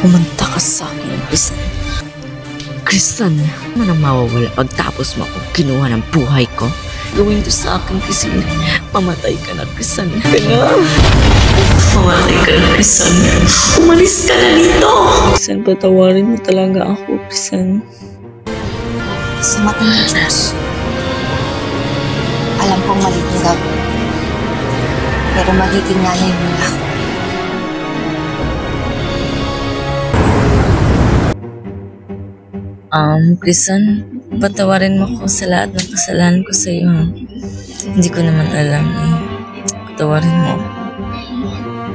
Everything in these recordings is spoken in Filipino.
Pumunta ka sa akin, Crisan. Crisan, man ang mawawala pagtapos mo akong kinuha ng buhay ko. Gawin to sa akin, Crisan. Mamatay ka na, Crisan. Mamatay ka na, Crisan. Umalis ka na dito! Crisan, patawarin mo talaga ako, Crisan. Sa mata ng Diyos, alam kong mali ang gagawin. Pero magiging nanay mo na ako. Crisan, patawarin mo ko sa lahat ng kasalanan ko sa iyo. Hindi ko naman alam eh. Patawarin mo.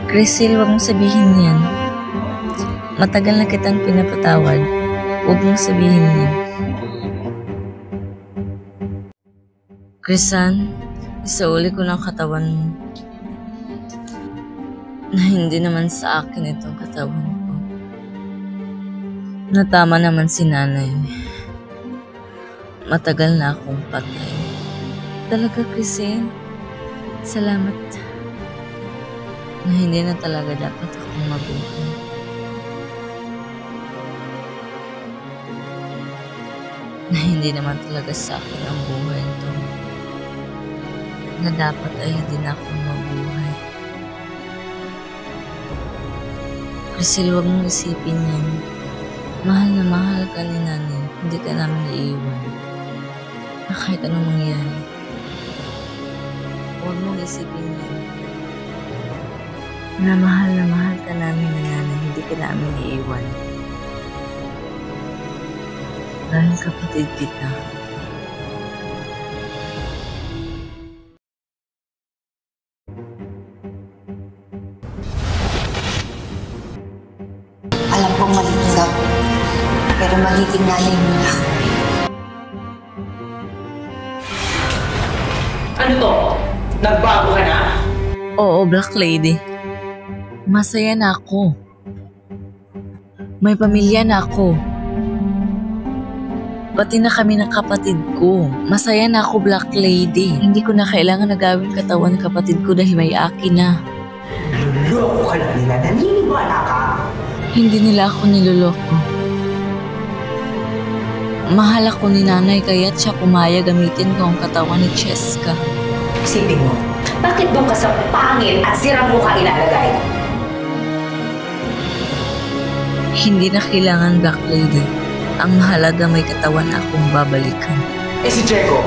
Crisel, huwag mong sabihin yan. Matagal na kitang pinapatawad. Huwag mong sabihin yan. Crisan, isauli ko ng katawan mo. Na hindi naman sa akin itong katawan ko. Natama naman si nanay. Matagal na akong patay. Talaga, Crisel. Salamat. Na hindi na talaga dapat akong mabuhay. Na hindi naman talaga sa akin ang buhay ito. Na dapat ay hindi na akong mabuhay. Crisel, huwag mong isipin yan. Mahal na mahal ka ni nanay, hindi ka namin iiwan. Na kahit anong mangyari. Huwag mong isipin yan. Na mahal ka namin ni nanay, hindi ka namin iiwan. Dahil kapatid kita. Alam kong mali ang gagawin. Pero magiging nanay mo na ako. Ano to? Nagbago ka na? Oo, Black Lady. Masaya na ako. May pamilya na ako. Pati na kami ng kapatid ko. Masaya na ako, Black Lady. Hindi ko na kailangan na gawin katawan ng kapatid ko dahil may akin na. Loko ka lang nila. Naniniwala ka? Hindi nila ako niloloko. Mahal ako ni nanay kaya't siya pumayag gamitin ko ang katawan ni Cheska. Isipin mo, bakit doon ka sa pangit at sirang mukha ilalagay? Hindi na kailangan, Black Lady. Ang mahalaga may katawan na akong babalikan. Eh si Jericho?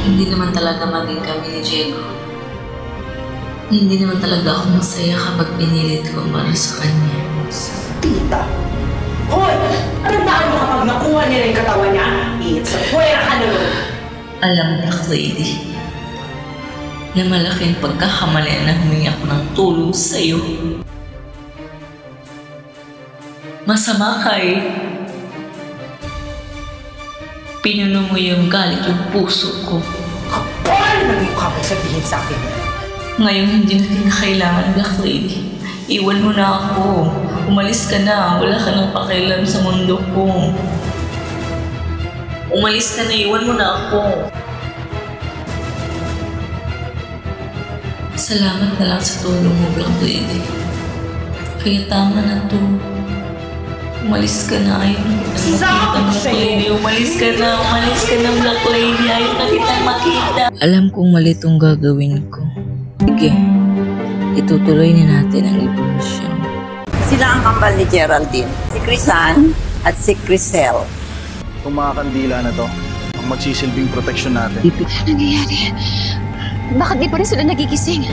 Hindi naman talaga maging kami ni Diego. Hindi naman talaga ako masaya kapag pinilit ko para sa kanya. Tita! Hoy! Anong daan mo kapag nakuha nila yung katawan niya? It's a puwera ka na nun! Alam mo, Black Lady, na malaking pagkakamali na humingi ako ng tulong sa'yo. Masama ka eh. Pinuno mo yung galit yung puso ko. Kapal na mukha mo sabihin sa akin. Ngayon hindi na kita kailangan, Black Lady. Iwan mo na ako. Umalis ka na. Wala ka nang pakialam sa mundo ko. Umalis ka na. Iwan mo na ako. Salamat na lang sa tulong mo, Black Lady. Kaya tama na to. Umalis ka na. Ayaw na kitang makita, Black Lady. Umalis ka na. Umalis ka na, Black Lady. Ayaw na kitang makita. Alam kong mali itong gagawin ko. Sige, itutuloy na natin ang evolution. Sila ang kambal ni Geraldine, si Crisan at si Crisel. Itong mga kandila na to, ang magsisilbing protection natin. Ano nangyayari? Bakit di pa rin sila nagigising?